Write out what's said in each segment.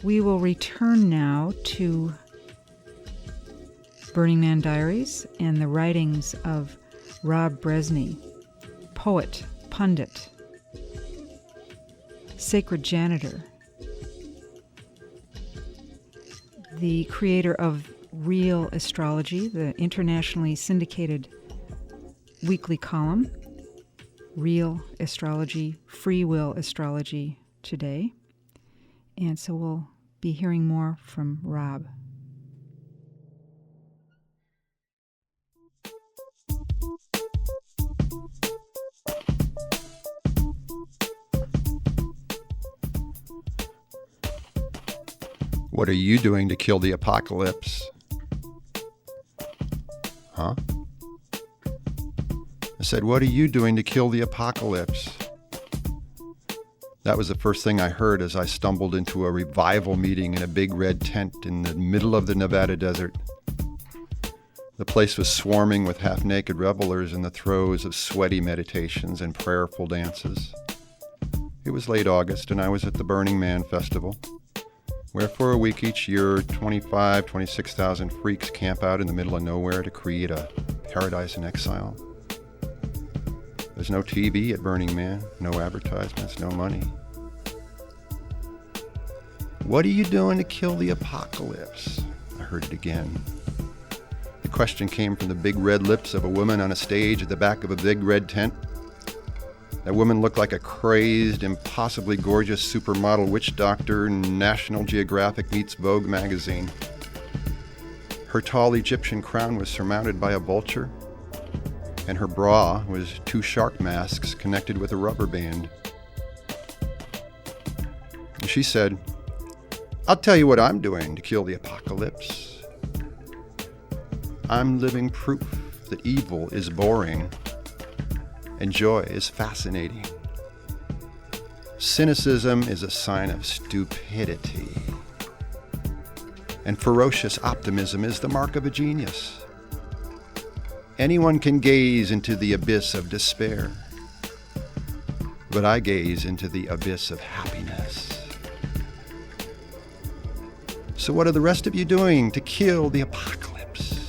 We will return now to Burning Man Diaries and the writings of Rob Brezsny, poet, pundit, sacred janitor, the creator of Real Astrology, the internationally syndicated weekly column, Real Astrology, Free Will Astrology today. And so we'll be hearing more from Rob. What are you doing to kill the apocalypse? Huh? I said, what are you doing to kill the apocalypse? That was the first thing I heard as I stumbled into a revival meeting in a big red tent in the middle of the Nevada desert. The place was swarming with half-naked revelers in the throes of sweaty meditations and prayerful dances. It was late August, and I was at the Burning Man Festival, where for a week each year, 26,000 freaks camp out in the middle of nowhere to create a paradise in exile. There's no TV at Burning Man, no advertisements, no money. What are you doing to kill the apocalypse? I heard it again. The question came from the big red lips of a woman on a stage at the back of a big red tent. That woman looked like a crazed, impossibly gorgeous supermodel witch doctor in National Geographic meets Vogue magazine. Her tall Egyptian crown was surmounted by a vulture, and her bra was 2 shark masks connected with a rubber band. And she said, "I'll tell you what I'm doing to kill the apocalypse. I'm living proof that evil is boring and joy is fascinating. Cynicism is a sign of stupidity, and ferocious optimism is the mark of a genius. Anyone can gaze into the abyss of despair, but I gaze into the abyss of happiness. So what are the rest of you doing to kill the apocalypse?"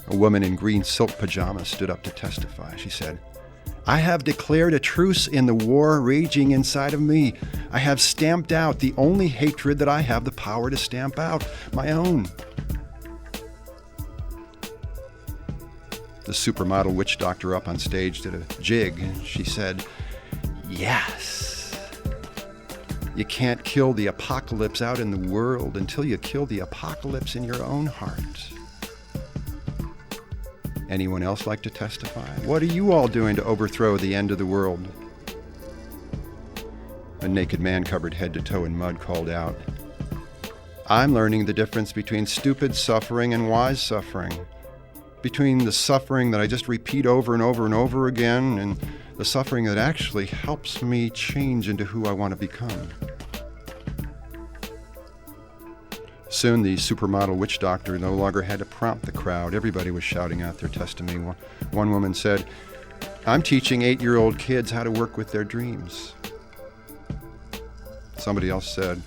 A woman in green silk pajamas stood up to testify. She said, "I have declared a truce in the war raging inside of me. I have stamped out the only hatred that I have the power to stamp out, my own." The supermodel witch doctor up on stage did a jig, and she said, "Yes. You can't kill the apocalypse out in the world until you kill the apocalypse in your own heart." Anyone else like to testify? What are you all doing to overthrow the end of the world? A naked man covered head to toe in mud called out, "I'm learning the difference between stupid suffering and wise suffering. Between the suffering that I just repeat over and over and over again and the suffering that actually helps me change into who I want to become." Soon the supermodel witch doctor no longer had to prompt the crowd. Everybody was shouting out their testimony. One woman said, "I'm teaching 8-year-old kids how to work with their dreams." Somebody else said,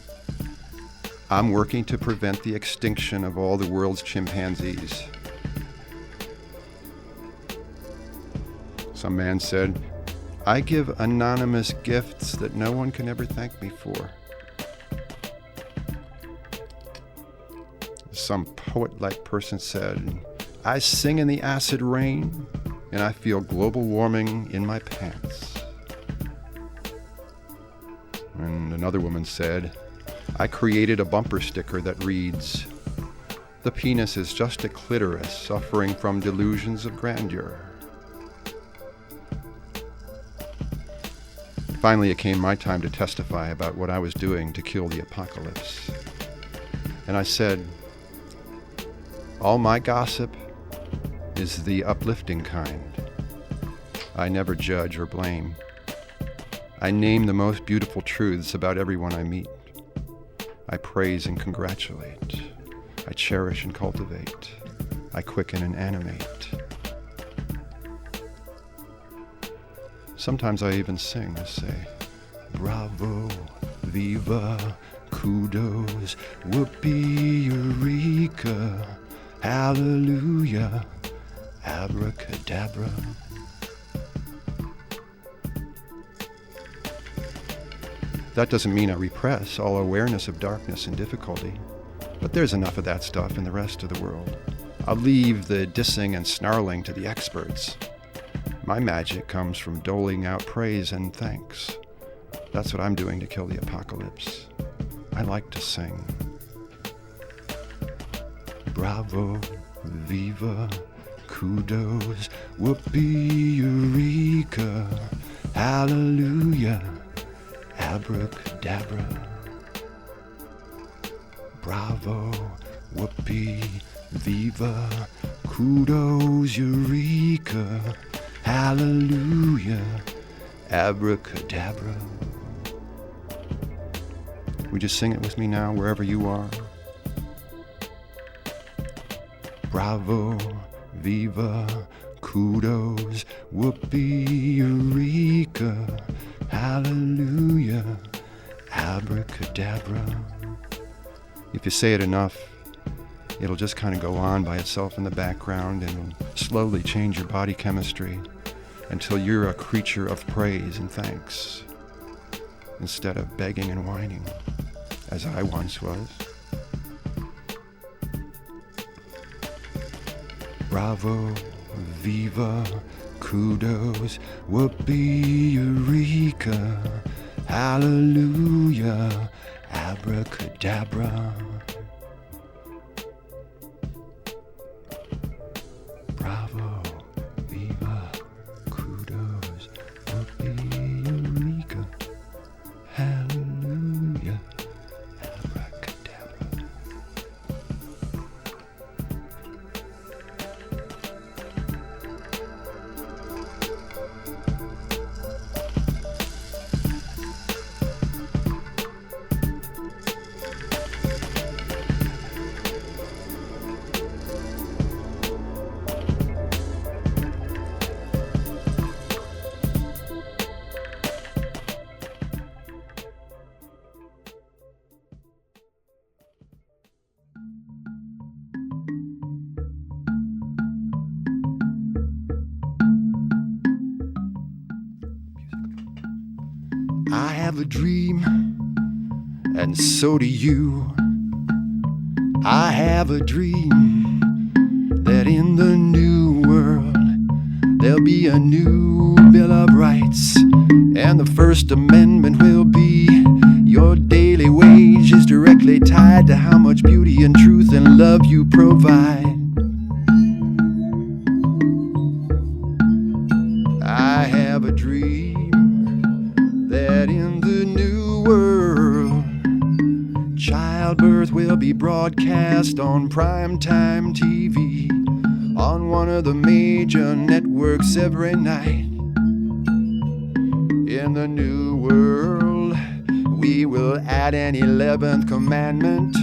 "I'm working to prevent the extinction of all the world's chimpanzees." Some man said, "I give anonymous gifts that no one can ever thank me for." Some poet-like person said, "I sing in the acid rain, and I feel global warming in my pants." And another woman said, "I created a bumper sticker that reads, 'The penis is just a clitoris suffering from delusions of grandeur.'" Finally, it came my time to testify about what I was doing to kill the apocalypse. And I said, "All my gossip is the uplifting kind. I never judge or blame. I name the most beautiful truths about everyone I meet. I praise and congratulate. I cherish and cultivate. I quicken and animate. Sometimes I even sing. I say, 'Bravo, viva, kudos, whoopee, eureka, hallelujah, abracadabra. That doesn't mean I repress all awareness of darkness and difficulty, but there's enough of that stuff in the rest of the world. I'll leave the dissing and snarling to the experts. My magic comes from doling out praise and thanks. That's what I'm doing to kill the apocalypse. I like to sing. Bravo, viva, kudos, whoopee, eureka, hallelujah, abracadabra. Bravo, whoopee, viva, kudos, eureka, hallelujah, abracadabra. Would you sing it with me now, wherever you are? Bravo, viva, kudos, whoopee, eureka, hallelujah, abracadabra. If you say it enough, it'll just kind of go on by itself in the background and slowly change your body chemistry until you're a creature of praise and thanks instead of begging and whining, as I once was. Bravo, viva, kudos, whoopee, eureka, hallelujah, abracadabra. Bravo, viva, kudos, whoopee, eureka, hallelujah, abracadabra. I have a dream, and so do you. I have a dream that in the new world there'll be a new Bill of Rights, and the First Amendment will be your daily wage is directly tied to how much beauty and truth and love you provide. I have a dream that in the new world, childbirth will be broadcast on primetime TV, on one of the major networks every night. In the new world, we will add an 11th commandment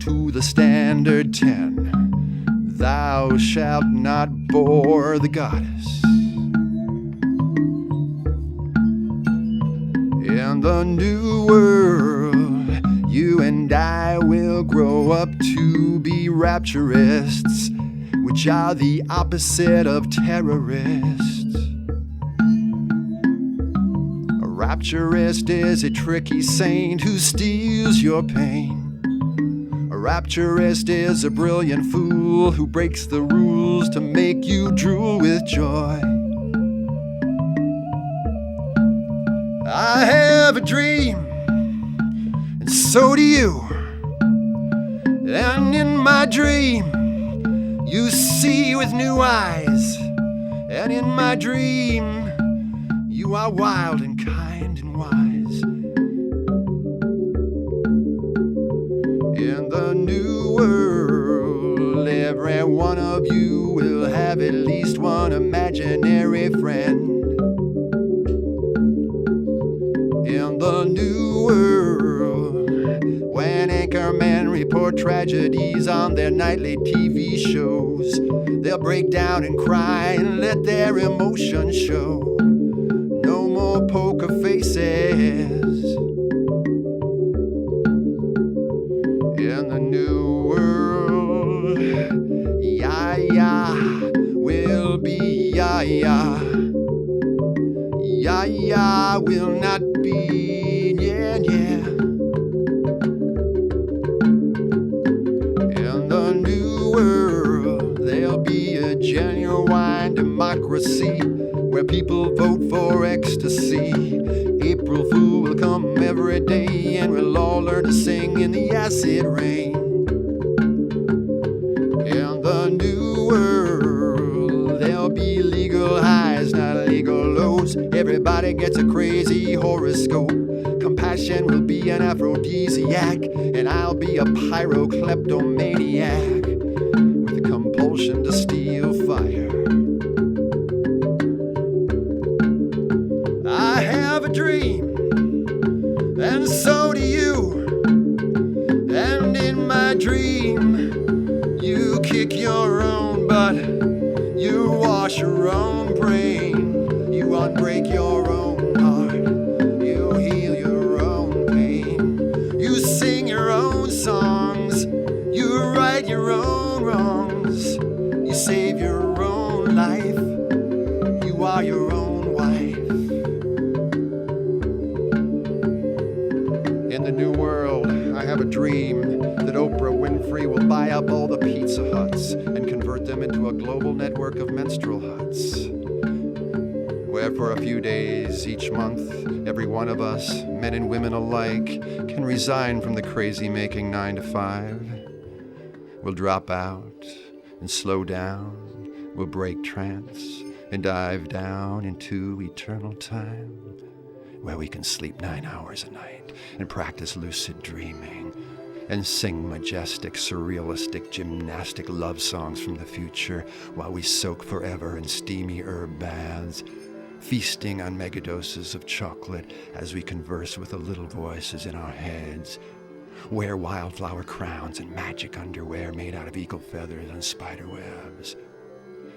to the standard 10. Thou shalt not bore the goddess. In the new world, you and I will grow up to be rapturists, which are the opposite of terrorists. A rapturist is a tricky saint who steals your pain. A rapturist is a brilliant fool who breaks the rules to make you drool with joy. I have a dream, and so do you. And in my dream, you see with new eyes. And in my dream, you are wild and kind and wise. In the new world, every one of you will have at least one imaginary friend. In the new world, when anchormen report tragedies on their nightly TV shows, they'll break down and cry and let their emotions show. No more poker faces. yeah. Yeah, will not be, yeah. In the new world, there'll be a genuine democracy where people vote for ecstasy. April Fool will come every day, and we'll all learn to sing in the acid rain. In the new world, there'll be legal highs, not legal lows. Everybody gets a crazy horoscope. Compassion will be an aphrodisiac, and I'll be a pyrocleptomaniac with a compulsion to steal fire. I have a dream, and so do you. And in my dream, you kick your own butt, you wash your own brain, you unbreak your own heart, you heal your own pain, you sing your own songs, you right your own wrongs, you save your own life, you are your own wife. In the new world, I have a dream that Oprah Winfrey will buy up all the Pizza Huts and convert them into a global network of menstrual huts, where for a few days each month, every one of us, men and women alike, can resign from the crazy-making 9 to 5. We'll drop out and slow down. We'll break trance and dive down into eternal time, where we can sleep 9 hours a night and practice lucid dreaming and sing majestic, surrealistic, gymnastic love songs from the future while we soak forever in steamy herb baths, feasting on megadoses of chocolate as we converse with the little voices in our heads, wear wildflower crowns and magic underwear made out of eagle feathers and spider webs,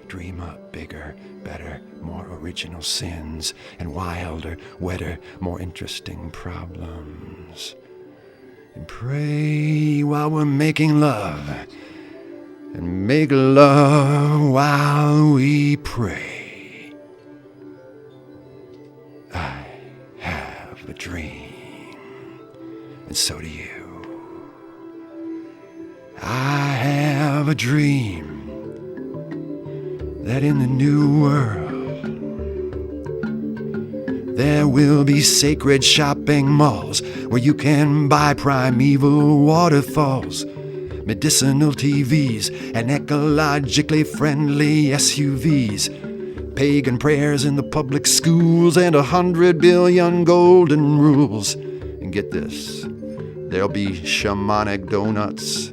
dream up bigger, better, more original sins and wilder, wetter, more interesting problems, and pray while we're making love, and make love while we pray. I have a dream, and so do you. I have a dream that in the new world there will be sacred shopping malls where you can buy primeval waterfalls, medicinal TVs, and ecologically friendly SUVs, pagan prayers in the public schools, and 100 billion golden rules. And get this, there'll be shamanic donuts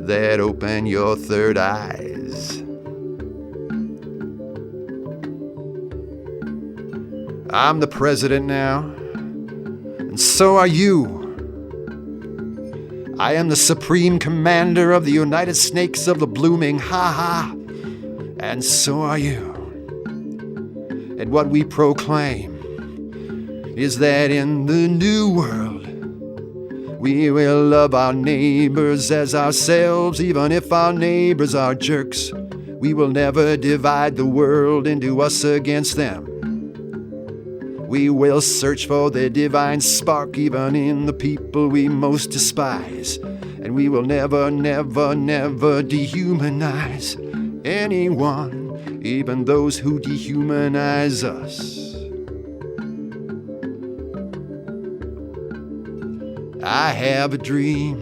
that open your third eyes. I'm the president now, and so are you. I am the supreme commander of the United Snakes of the Blooming Ha-Ha, and so are you. And what we proclaim is that in the new world, we will love our neighbors as ourselves, even if our neighbors are jerks. We will never divide the world into us against them. We will search for the divine spark even in the people we most despise. And we will never, never, never dehumanize anyone, even those who dehumanize us. I have a dream,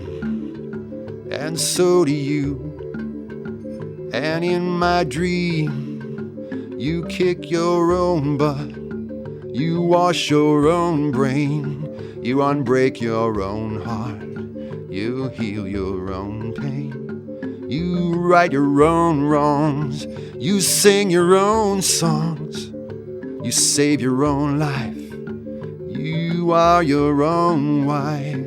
and so do you. And in my dream, you kick your own butt. You wash your own brain, you unbreak your own heart, you heal your own pain, you right your own wrongs, you sing your own songs, you save your own life, you are your own wife.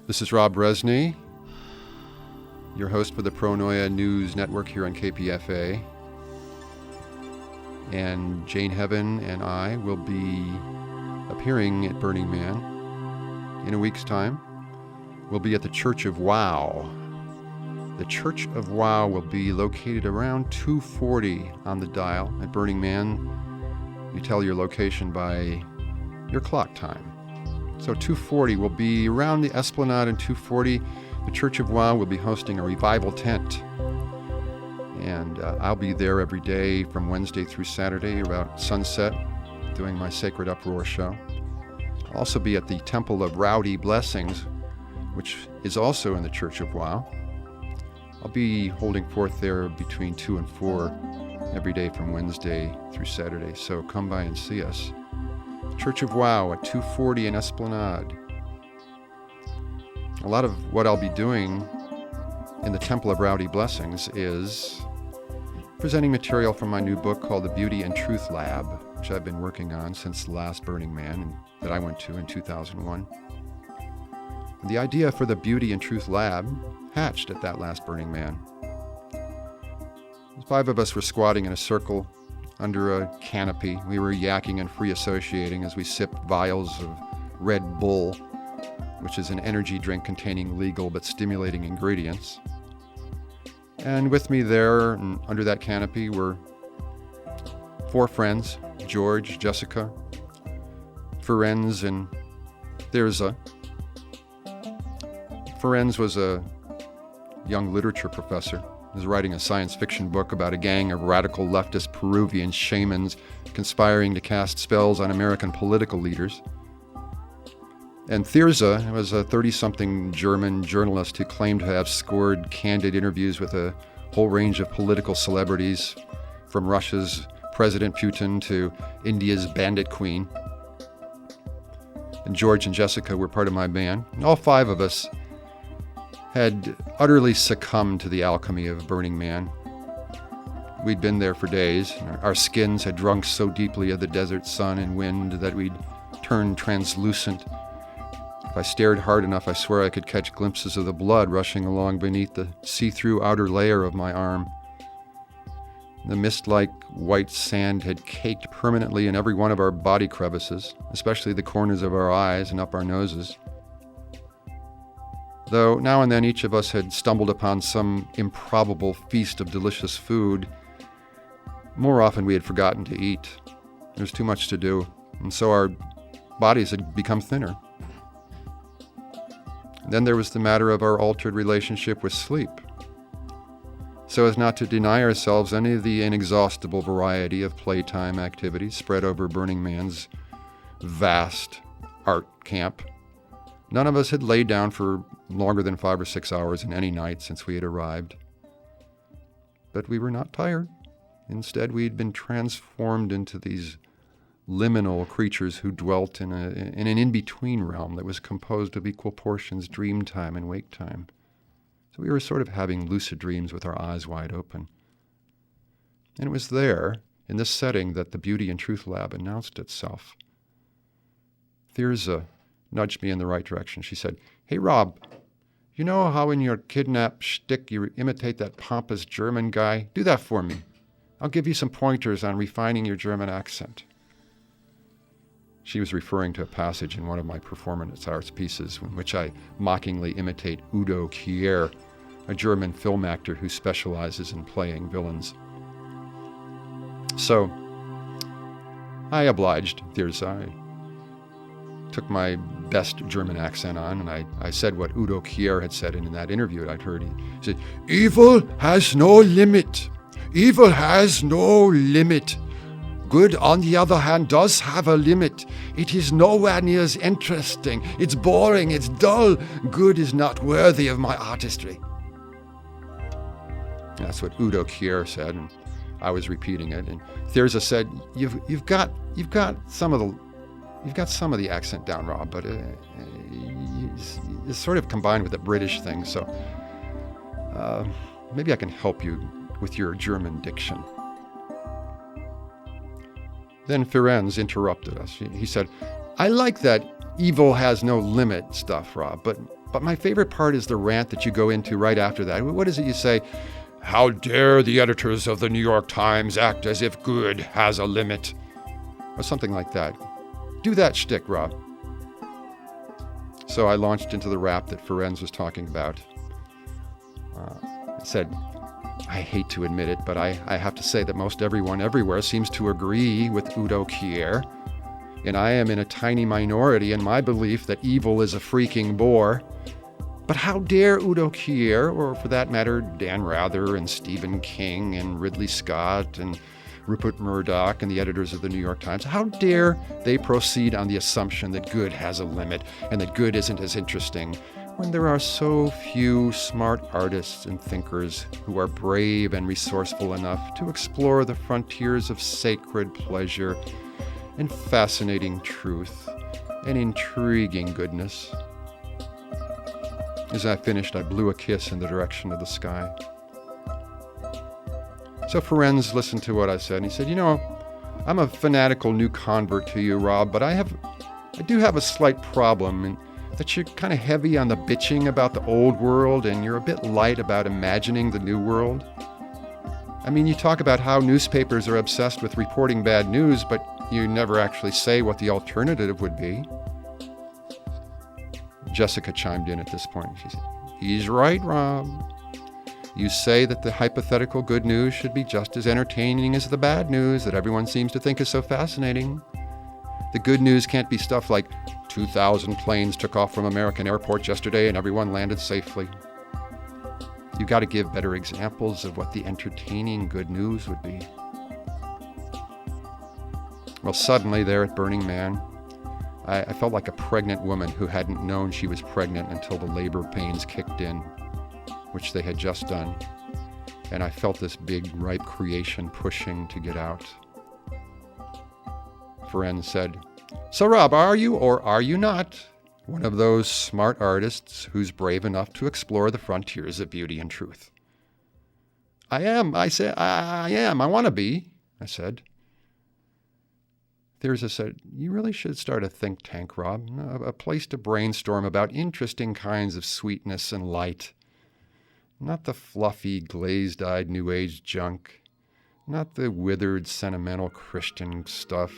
This is Rob Brezsny, your host for the Pronoia News Network here on KPFA. And Jane Heaven and I will be appearing at Burning Man in a week's time. We'll be at the Church of Wow. The Church of Wow will be located around 240 on the dial at Burning Man. You tell your location by your clock time. So 240 will be around the Esplanade, and 240, the Church of Wow will be hosting a revival tent. And I'll be there every day from Wednesday through Saturday about sunset, doing my Sacred Uproar show. I'll also be at the Temple of Rowdy Blessings, which is also in the Church of Wow. I'll be holding forth there between 2 and 4 every day from Wednesday through Saturday. So come by and see us. Church of Wow at 240 in Esplanade. A lot of what I'll be doing in the Temple of Rowdy Blessings is presenting material from my new book called The Beauty and Truth Lab, which I've been working on since the last Burning Man that I went to in 2001. And the idea for the Beauty and Truth Lab hatched at that last Burning Man. 5 of us were squatting in a circle under a canopy. We were yakking and free associating as we sipped vials of Red Bull, which is an energy drink containing legal but stimulating ingredients. And with me there and under that canopy were 4 friends, George, Jessica, Ferenz, and Thirza. Ferenz was a young literature professor. He was writing a science fiction book about a gang of radical leftist Peruvian shamans conspiring to cast spells on American political leaders. And Thirza was a 30-something German journalist who claimed to have scored candid interviews with a whole range of political celebrities, from Russia's President Putin to India's Bandit Queen. And George and Jessica were part of my band. And all 5 of us had utterly succumbed to the alchemy of Burning Man. We'd been there for days. Our skins had drunk so deeply of the desert sun and wind that we'd turned translucent. If I stared hard enough, I swear I could catch glimpses of the blood rushing along beneath the see-through outer layer of my arm. The mist-like white sand had caked permanently in every one of our body crevices, especially the corners of our eyes and up our noses. Though now and then each of us had stumbled upon some improbable feast of delicious food, more often we had forgotten to eat. There was too much to do, and so our bodies had become thinner. And then there was the matter of our altered relationship with sleep, so as not to deny ourselves any of the inexhaustible variety of playtime activities spread over Burning Man's vast art camp. None of us had laid down for longer than 5 or 6 hours in any night since we had arrived. But we were not tired. Instead, we'd been transformed into these liminal creatures who dwelt in an in-between realm that was composed of equal portions dream time and wake time. So we were sort of having lucid dreams with our eyes wide open. And it was there, in this setting, that the Beauty and Truth Lab announced itself. Thirza nudged me in the right direction. She said, "Hey, Rob, you know how in your kidnap shtick you imitate that pompous German guy? Do that for me. I'll give you some pointers on refining your German accent." She was referring to a passage in one of my performance arts pieces in which I mockingly imitate Udo Kier, a German film actor who specializes in playing villains. So I obliged Thirza. I took my best German accent on, and I said what Udo Kier had said in that interview I'd heard. He said, "Evil has no limit. Evil has no limit. Good, on the other hand, does have a limit. It is nowhere near as interesting. It's boring. It's dull. Good is not worthy of my artistry." That's what Udo Kier said, and I was repeating it. And Thirza said, "You've got some of the accent down, Rob, but it's sort of combined with the British thing. So maybe I can help you with your German diction." Then Ferenz interrupted us. He said, "I like that evil has no limit stuff, Rob, but But my favorite part is the rant that you go into right after that. What is it you say? How dare the editors of the New York Times act as if good has a limit? Or something like that. Do that shtick, Rob. So I launched into the rap that Ferenz was talking about. I said, I hate to admit it, but I have to say that most everyone everywhere seems to agree with Udo Kier. And I am in a tiny minority in my belief that evil is a freaking bore. But how dare Udo Kier, or for that matter, Dan Rather and Stephen King and Ridley Scott and Rupert Murdoch and the editors of the New York Times, how dare they proceed on the assumption that good has a limit and that good isn't as interesting, when there are so few smart artists and thinkers who are brave and resourceful enough to explore the frontiers of sacred pleasure and fascinating truth and intriguing goodness. As I finished, I blew a kiss in the direction of the sky. So Ferenz listened to what I said, and he said, I'm a fanatical new convert to you, Rob, but I do have a slight problem, and that you're kind of heavy on the bitching about the old world, and you're a bit light about imagining the new world. I mean, you talk about how newspapers are obsessed with reporting bad news, but you never actually say what the alternative would be. Jessica chimed in at this point. She said, he's right, Rob. You say that the hypothetical good news should be just as entertaining as the bad news that everyone seems to think is so fascinating. The good news can't be stuff like 2,000 planes took off from American airports yesterday and everyone landed safely. You got to give better examples of what the entertaining good news would be. Well, suddenly there at Burning Man, I felt like a pregnant woman who hadn't known she was pregnant until the labor pains kicked in, which they had just done. And I felt this big, ripe creation pushing to get out. Ferenz said, so Rob, are you or are you not one of those smart artists who's brave enough to explore the frontiers of beauty and truth? I am, I said. I am. I want to be, I said. Thirza said, you really should start a think tank, Rob, a place to brainstorm about interesting kinds of sweetness and light. Not the fluffy, glazed-eyed New Age junk. Not the withered, sentimental Christian stuff.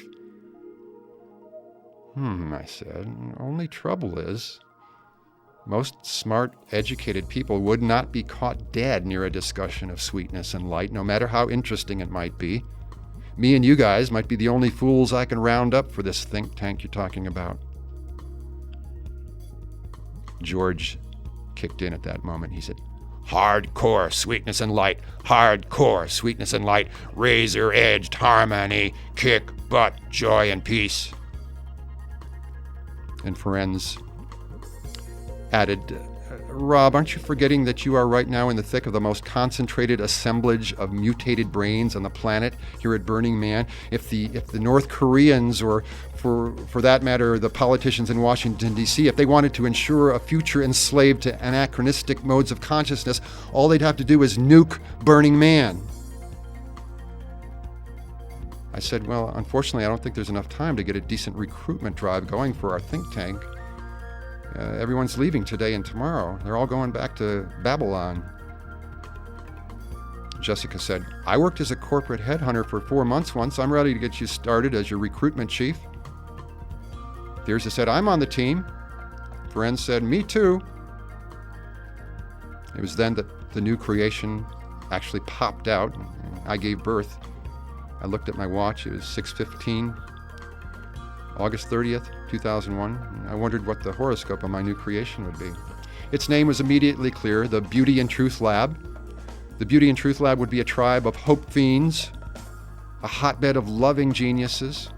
I said, only trouble is, most smart, educated people would not be caught dead near a discussion of sweetness and light, no matter how interesting it might be. Me and you guys might be the only fools I can round up for this think tank you're talking about. George kicked in at that moment. He said, hardcore sweetness and light, hardcore sweetness and light, razor-edged harmony, kick butt, joy and peace. And Ferenz added, Rob, aren't you forgetting that you are right now in the thick of the most concentrated assemblage of mutated brains on the planet here at Burning Man? If the North Koreans, or for that matter, the politicians in Washington, D.C., if they wanted to ensure a future enslaved to anachronistic modes of consciousness, all they'd have to do is nuke Burning Man. I said, well, unfortunately, I don't think there's enough time to get a decent recruitment drive going for our think tank. Everyone's leaving today and tomorrow. They're all going back to Babylon. Jessica said, I worked as a corporate headhunter for 4 months once. I'm ready to get you started as your recruitment chief. Thirza said, I'm on the team. Ferenz said, me too. It was then that the new creation actually popped out, and I gave birth. I looked at my watch. It was 6:15, August 30th, 2001. I wondered what the horoscope of my new creation would be. Its name was immediately clear, the Beauty and Truth Lab. The Beauty and Truth Lab would be a tribe of hope fiends, a hotbed of loving geniuses,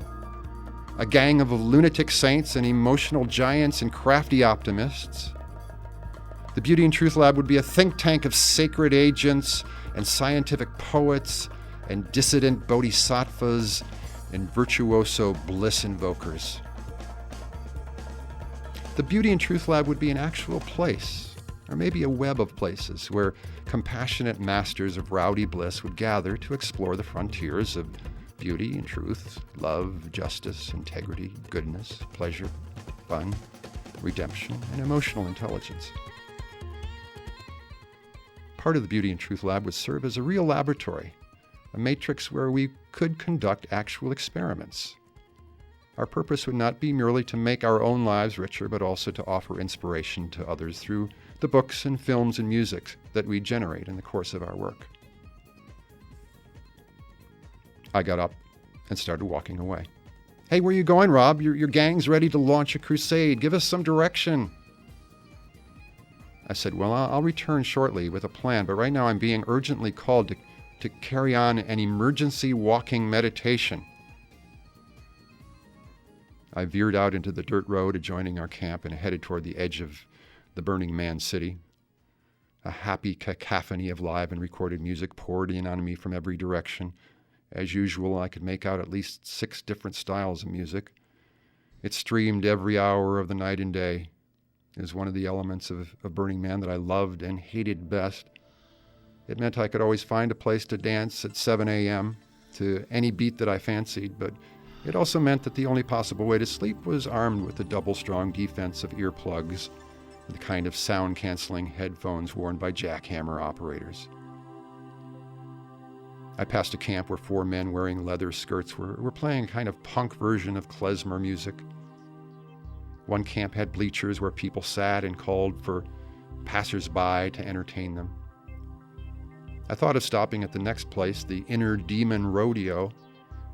a gang of lunatic saints and emotional giants and crafty optimists. The Beauty and Truth Lab would be a think tank of sacred agents and scientific poets and dissident bodhisattvas and virtuoso bliss invokers. The Beauty and Truth Lab would be an actual place, or maybe a web of places, where compassionate masters of rowdy bliss would gather to explore the frontiers of beauty and truth, love, justice, integrity, goodness, pleasure, fun, redemption, and emotional intelligence. Part of the Beauty and Truth Lab would serve as a real laboratory, a matrix where we could conduct actual experiments. Our purpose would not be merely to make our own lives richer, but also to offer inspiration to others through the books and films and music that we generate in the course of our work. I got up and started walking away. "Hey, where are you going, Rob? Your gang's ready to launch a crusade. Give us some direction." I said, "Well, I'll return shortly with a plan, but right now I'm being urgently called to carry on an emergency walking meditation." I veered out into the dirt road adjoining our camp and headed toward the edge of the Burning Man city. A happy cacophony of live and recorded music poured in on me from every direction. As usual, I could make out at least 6 different styles of music. It streamed every hour of the night and day. It was one of the elements of Burning Man that I loved and hated best. It meant I could always find a place to dance at 7 a.m. to any beat that I fancied, but it also meant that the only possible way to sleep was armed with the double-strong defense of earplugs, the kind of sound-canceling headphones worn by jackhammer operators. I passed a camp where 4 men wearing leather skirts were playing a kind of punk version of klezmer music. One camp had bleachers where people sat and called for passers-by to entertain them. I thought of stopping at the next place, the Inner Demon Rodeo,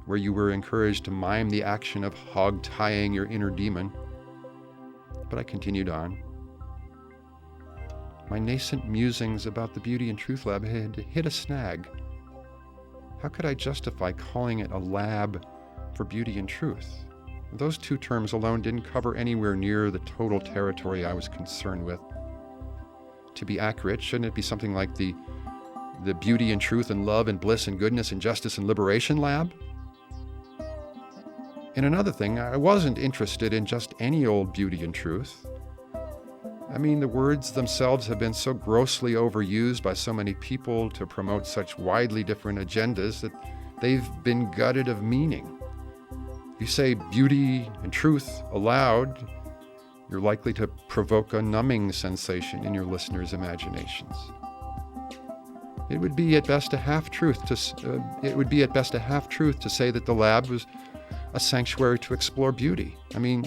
where you were encouraged to mime the action of hog-tying your inner demon. But I continued on. My nascent musings about the Beauty and Truth Lab had hit a snag. How could I justify calling it a lab for beauty and truth? Those 2 terms alone didn't cover anywhere near the total territory I was concerned with. To be accurate, shouldn't it be something like the Beauty and Truth and Love and Bliss and Goodness and Justice and Liberation Lab? And another thing, I wasn't interested in just any old beauty and truth. I mean, the words themselves have been so grossly overused by so many people to promote such widely different agendas that they've been gutted of meaning. If you say beauty and truth aloud, you're likely to provoke a numbing sensation in your listeners' imaginations. It would be at best a half-truth to say that the lab was a sanctuary to explore beauty. I mean,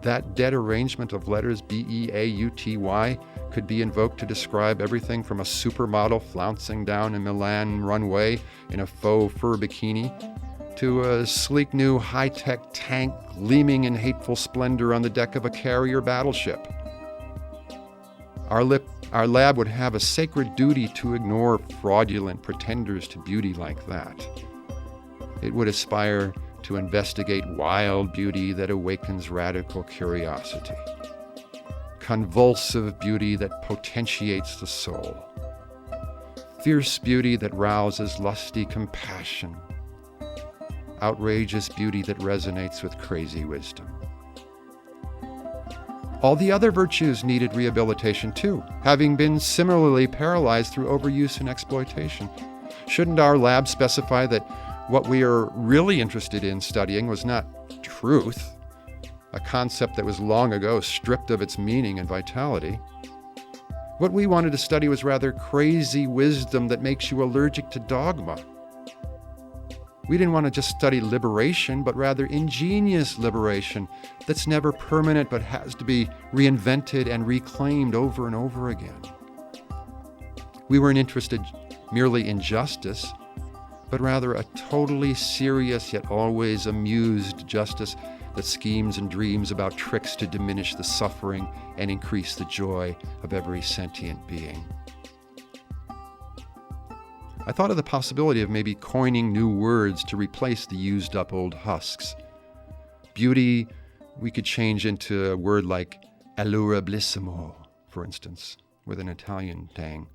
that dead arrangement of letters B-E-A-U-T-Y could be invoked to describe everything from a supermodel flouncing down a Milan runway in a faux fur bikini to a sleek new high-tech tank gleaming in hateful splendor on the deck of a carrier battleship. Our lab would have a sacred duty to ignore fraudulent pretenders to beauty like that. It would aspire to investigate wild beauty that awakens radical curiosity, convulsive beauty that potentiates the soul, fierce beauty that rouses lusty compassion, outrageous beauty that resonates with crazy wisdom. All the other virtues needed rehabilitation too, having been similarly paralyzed through overuse and exploitation. Shouldn't our lab specify that what we are really interested in studying was not truth, a concept that was long ago stripped of its meaning and vitality? What we wanted to study was rather crazy wisdom that makes you allergic to dogma. We didn't want to just study liberation, but rather ingenious liberation that's never permanent but has to be reinvented and reclaimed over and over again. We weren't interested merely in justice, but rather a totally serious yet always amused justice that schemes and dreams about tricks to diminish the suffering and increase the joy of every sentient being. I thought of the possibility of maybe coining new words to replace the used-up old husks. Beauty, we could change into a word like allurablissimo, for instance, with an Italian tang.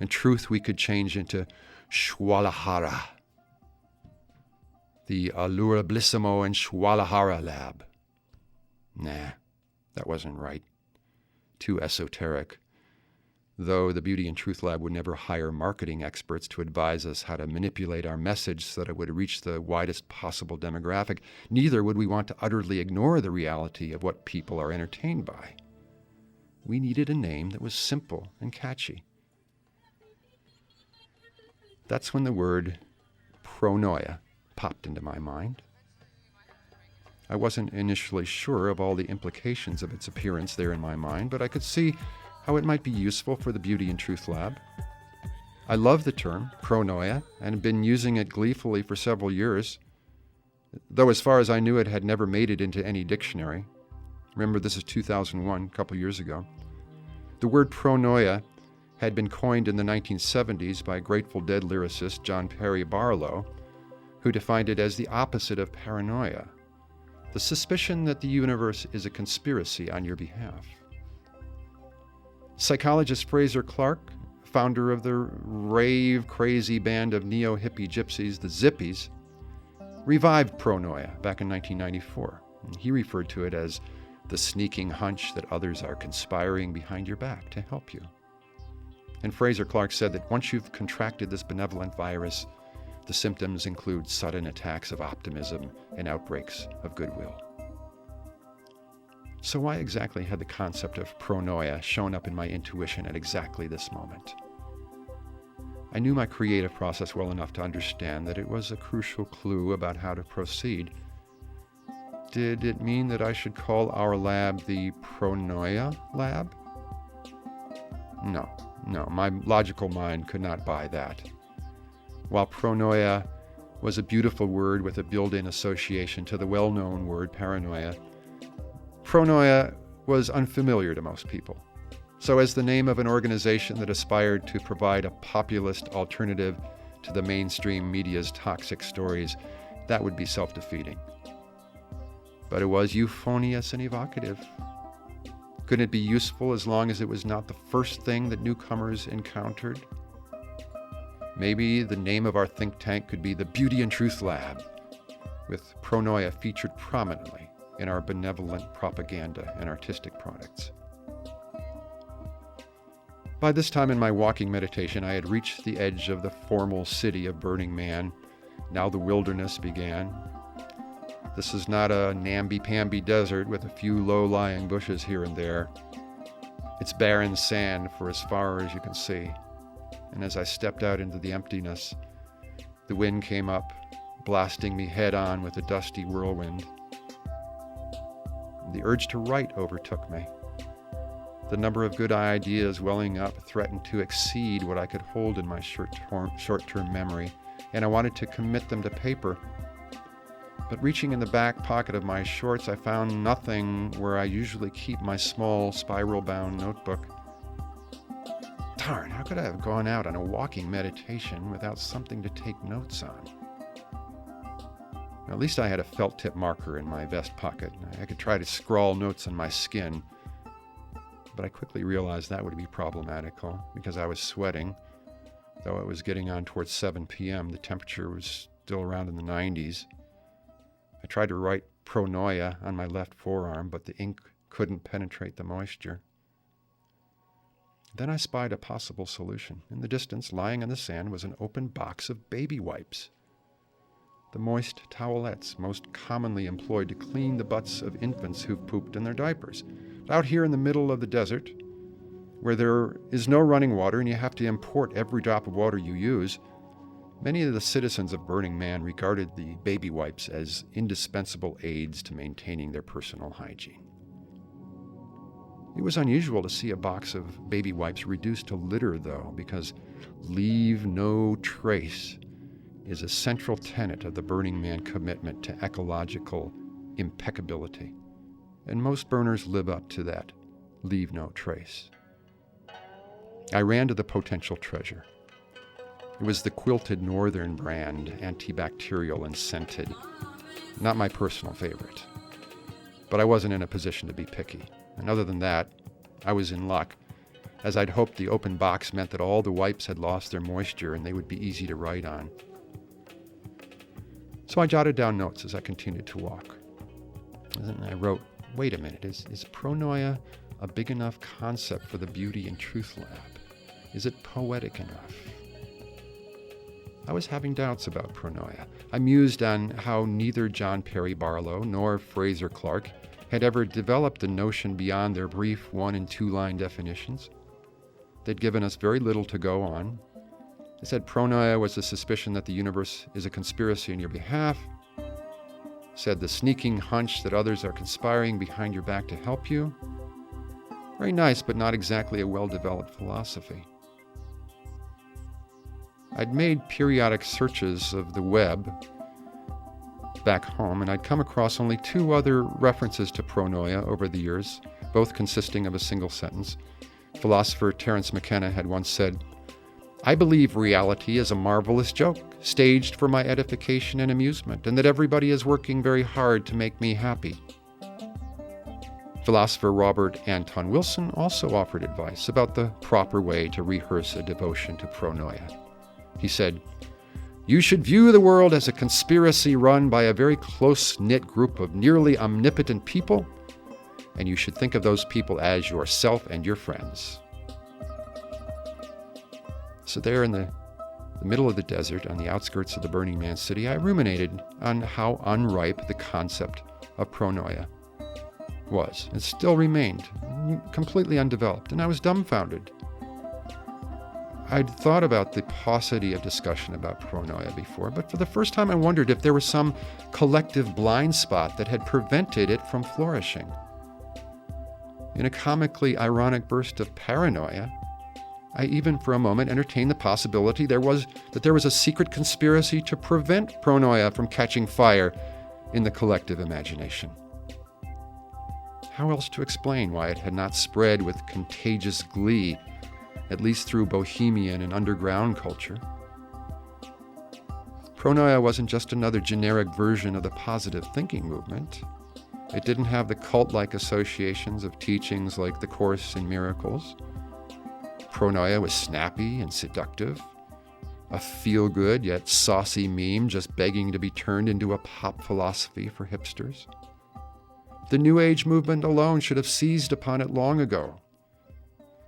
And truth, we could change into Shwalahara, the Allurablissimo and Shwalahara lab. Nah, that wasn't right. Too esoteric. Though the Beauty and Truth Lab would never hire marketing experts to advise us how to manipulate our message so that it would reach the widest possible demographic, neither would we want to utterly ignore the reality of what people are entertained by. We needed a name that was simple and catchy. That's when the word pronoia popped into my mind. I wasn't initially sure of all the implications of its appearance there in my mind, but I could see how it might be useful for the Beauty and Truth Lab. I love the term, pronoia, and have been using it gleefully for several years, though as far as I knew it had never made it into any dictionary. Remember, this is 2001, a couple years ago. The word pronoia had been coined in the 1970s by Grateful Dead lyricist John Perry Barlow, who defined it as the opposite of paranoia, the suspicion that the universe is a conspiracy on your behalf. Psychologist Fraser Clark, founder of the rave-crazy band of neo-hippie gypsies, the Zippies, revived pronoia back in 1994. He referred to it as the sneaking hunch that others are conspiring behind your back to help you. And Fraser Clark said that once you've contracted this benevolent virus, the symptoms include sudden attacks of optimism and outbreaks of goodwill. So why exactly had the concept of pronoia shown up in my intuition at exactly this moment? I knew my creative process well enough to understand that it was a crucial clue about how to proceed. Did it mean that I should call our lab the Pronoia Lab? No, my logical mind could not buy that. While pronoia was a beautiful word with a built-in association to the well-known word paranoia, pronoia was unfamiliar to most people. So as the name of an organization that aspired to provide a populist alternative to the mainstream media's toxic stories, that would be self-defeating. But it was euphonious and evocative. Couldn't it be useful as long as it was not the first thing that newcomers encountered? Maybe the name of our think tank could be the Beauty and Truth Lab, with pronoia featured prominently in our benevolent propaganda and artistic products. By this time in my walking meditation, I had reached the edge of the formal city of Burning Man. Now the wilderness began. This is not a namby-pamby desert with a few low-lying bushes here and there. It's barren sand for as far as you can see. And as I stepped out into the emptiness, the wind came up, blasting me head-on with a dusty whirlwind. The urge to write overtook me. The number of good ideas welling up threatened to exceed what I could hold in my short-term memory, and I wanted to commit them to paper. But reaching in the back pocket of my shorts, I found nothing where I usually keep my small spiral-bound notebook. Darn, how could I have gone out on a walking meditation without something to take notes on? At least I had a felt-tip marker in my vest pocket. I could try to scrawl notes on my skin, but I quickly realized that would be problematical because I was sweating. Though it was getting on towards 7 p.m., the temperature was still around in the 90s. I tried to write pronoia on my left forearm, but the ink couldn't penetrate the moisture. Then I spied a possible solution. In the distance, lying on the sand, was an open box of baby wipes. The moist towelettes most commonly employed to clean the butts of infants who've pooped in their diapers. Out here in the middle of the desert, where there is no running water and you have to import every drop of water you use, many of the citizens of Burning Man regarded the baby wipes as indispensable aids to maintaining their personal hygiene. It was unusual to see a box of baby wipes reduced to litter, though, because leave no trace is a central tenet of the Burning Man commitment to ecological impeccability. And most burners live up to that, leave no trace. I ran to the potential treasure. It was the Quilted Northern brand, antibacterial and scented. Not my personal favorite. But I wasn't in a position to be picky. And other than that, I was in luck, as I'd hoped the open box meant that all the wipes had lost their moisture and they would be easy to write on. So I jotted down notes as I continued to walk. And I wrote, wait a minute, is pronoia a big enough concept for the Beauty and Truth Lab? Is it poetic enough? I was having doubts about pronoia. I mused on how neither John Perry Barlow nor Fraser Clark had ever developed the notion beyond their brief 1- and 2-line definitions. They'd given us very little to go on. They said pronoia was the suspicion that the universe is a conspiracy on your behalf, said the sneaking hunch that others are conspiring behind your back to help you. Very nice, but not exactly a well-developed philosophy. I'd made periodic searches of the web back home, and I'd come across only 2 other references to pronoia over the years, both consisting of a single sentence. Philosopher Terence McKenna had once said, "I believe reality is a marvelous joke, staged for my edification and amusement, and that everybody is working very hard to make me happy." Philosopher Robert Anton Wilson also offered advice about the proper way to rehearse a devotion to pronoia. He said, "You should view the world as a conspiracy run by a very close-knit group of nearly omnipotent people, and you should think of those people as yourself and your friends." So there in the middle of the desert, on the outskirts of the Burning Man city, I ruminated on how unripe the concept of pronoia was. It still remained completely undeveloped, and I was dumbfounded. I'd thought about the paucity of discussion about pronoia before, but for the first time I wondered if there was some collective blind spot that had prevented it from flourishing. In a comically ironic burst of paranoia, I even for a moment entertained the possibility there was a secret conspiracy to prevent pronoia from catching fire in the collective imagination. How else to explain why it had not spread with contagious glee, at least through bohemian and underground culture? Pronoia wasn't just another generic version of the positive thinking movement. It didn't have the cult-like associations of teachings like the Course in Miracles. Pronoia was snappy and seductive, a feel-good yet saucy meme just begging to be turned into a pop philosophy for hipsters. The New Age movement alone should have seized upon it long ago.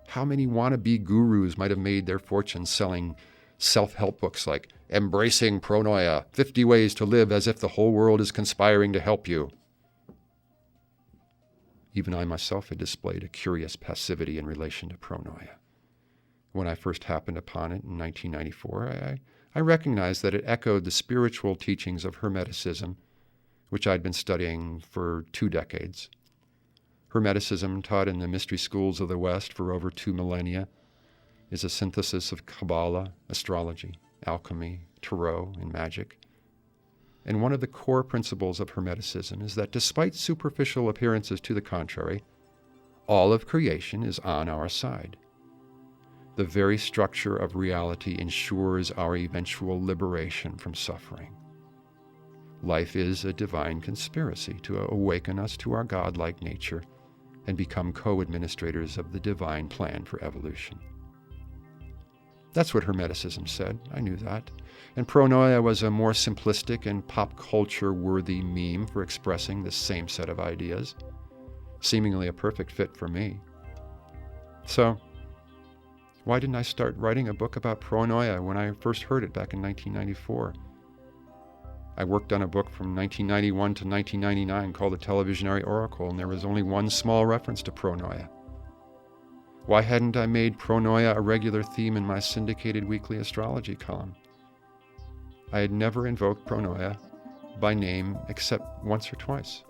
How many wannabe gurus might have made their fortune selling self-help books like Embracing Pronoia, 50 Ways to Live as if the whole world is conspiring to help you. Even I myself had displayed a curious passivity in relation to pronoia. When I first happened upon it in 1994, I recognized that it echoed the spiritual teachings of Hermeticism, which I'd been studying for 2 decades. Hermeticism, taught in the mystery schools of the West for over 2 millennia, is a synthesis of Kabbalah, astrology, alchemy, tarot, and magic. And one of the core principles of Hermeticism is that despite superficial appearances to the contrary, all of creation is on our side. The very structure of reality ensures our eventual liberation from suffering. Life is a divine conspiracy to awaken us to our godlike nature and become co-administrators of the divine plan for evolution. That's what Hermeticism said. I knew that. And pronoia was a more simplistic and pop culture-worthy meme for expressing the same set of ideas, seemingly a perfect fit for me. So, why didn't I start writing a book about pronoia when I first heard it back in 1994? I worked on a book from 1991 to 1999 called The Televisionary Oracle, and there was only one small reference to pronoia. Why hadn't I made pronoia a regular theme in my syndicated weekly astrology column? I had never invoked pronoia by name except once or twice.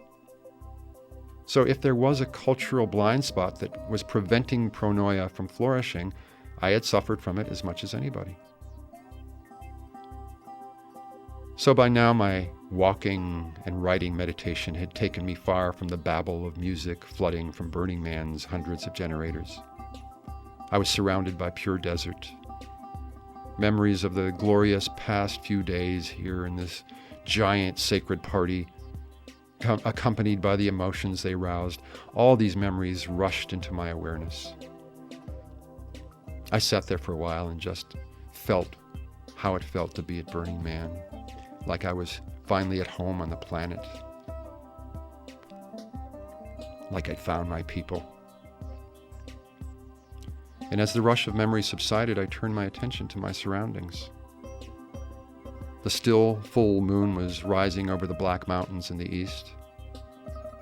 So if there was a cultural blind spot that was preventing pronoia from flourishing, I had suffered from it as much as anybody. So by now my walking and writing meditation had taken me far from the babble of music flooding from Burning Man's hundreds of generators. I was surrounded by pure desert. Memories of the glorious past few days here in this giant sacred party, accompanied by the emotions they roused, all these memories rushed into my awareness. I sat there for a while and just felt how it felt to be at Burning Man, like I was finally at home on the planet, like I'd found my people. And as the rush of memory subsided, I turned my attention to my surroundings. The still, full moon was rising over the Black Mountains in the east.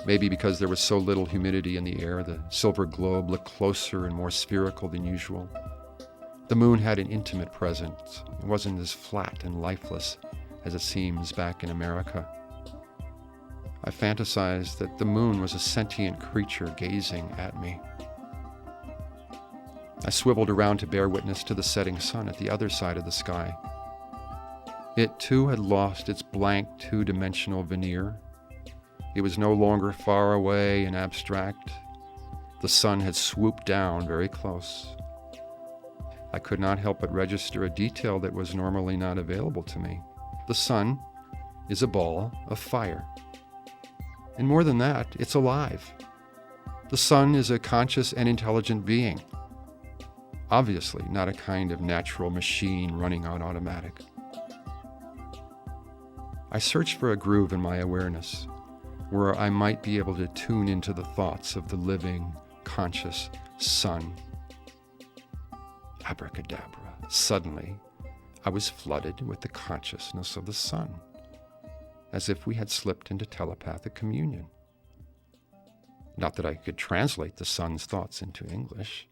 Maybe because there was so little humidity in the air, the silver globe looked closer and more spherical than usual. The moon had an intimate presence. It wasn't as flat and lifeless as it seems back in America. I fantasized that the moon was a sentient creature gazing at me. I swiveled around to bear witness to the setting sun at the other side of the sky. It too had lost its blank two-dimensional veneer. It was no longer far away and abstract. The sun had swooped down very close. I could not help but register a detail that was normally not available to me. The sun is a ball of fire. And more than that, it's alive. The sun is a conscious and intelligent being. Obviously, not a kind of natural machine running on automatic. I searched for a groove in my awareness where I might be able to tune into the thoughts of the living, conscious sun. Abracadabra. Suddenly, I was flooded with the consciousness of the sun, as if we had slipped into telepathic communion. Not that I could translate the sun's thoughts into English.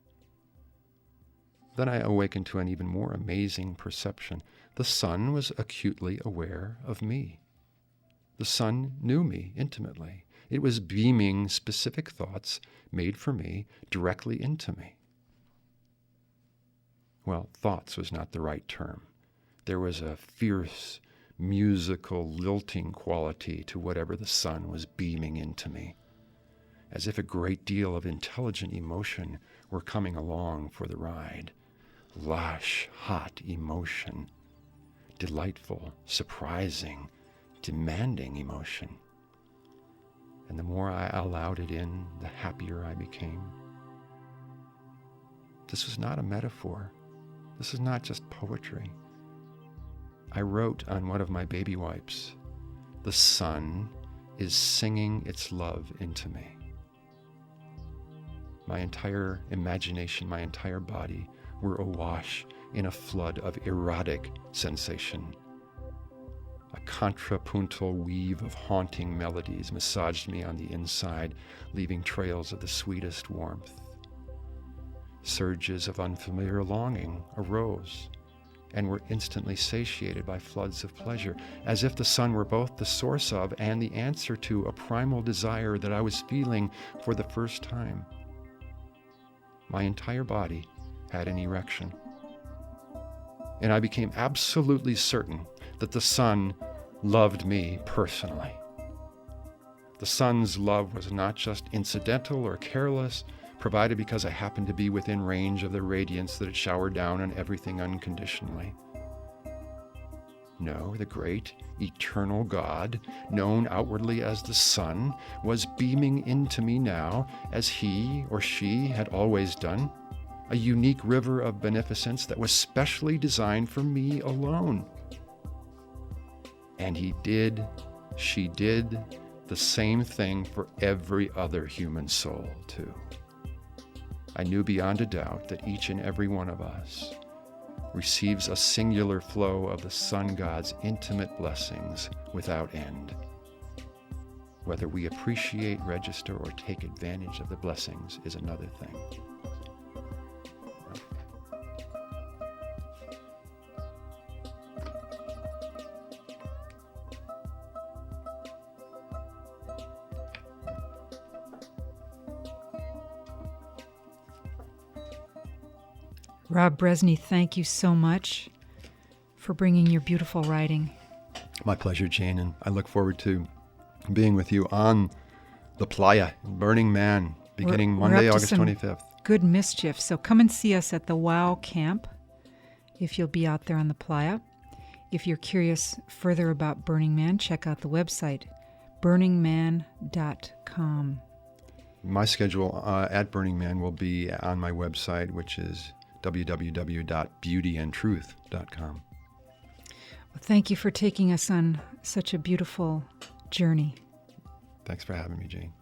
Then I awakened to an even more amazing perception. The sun was acutely aware of me. The sun knew me intimately. It was beaming specific thoughts made for me directly into me. Well, thoughts was not the right term. There was a fierce, musical, lilting quality to whatever the sun was beaming into me, as if a great deal of intelligent emotion were coming along for the ride. Lush, hot emotion. Delightful, surprising, demanding emotion. And the more I allowed it in, the happier I became. This was not a metaphor. This is not just poetry. I wrote on one of my baby wipes, "The sun is singing its love into me." My entire imagination, my entire body were awash in a flood of erotic sensation. A contrapuntal weave of haunting melodies massaged me on the inside, leaving trails of the sweetest warmth. Surges of unfamiliar longing arose and were instantly satiated by floods of pleasure, as if the sun were both the source of and the answer to a primal desire that I was feeling for the first time. My entire body had an erection, and I became absolutely certain that the sun loved me personally. The sun's love was not just incidental or careless, provided because I happened to be within range of the radiance that had showered down on everything unconditionally. No, the great, eternal God, known outwardly as the sun, was beaming into me now, as he or she had always done, a unique river of beneficence that was specially designed for me alone. And she did the same thing for every other human soul, too. I knew beyond a doubt that each and every one of us receives a singular flow of the sun god's intimate blessings without end. Whether we appreciate, register, or take advantage of the blessings is another thing. Rob Brezsny, thank you so much for bringing your beautiful writing. My pleasure, Jane, and I look forward to being with you on the playa, Burning Man, beginning Monday, August 25th. Good mischief. So come and see us at the WOW camp if you'll be out there on the playa. If you're curious further about Burning Man, check out the website, burningman.com. My schedule at Burning Man will be on my website, which is www.beautyandtruth.com. Well, thank you for taking us on such a beautiful journey. Thanks for having me, Jane.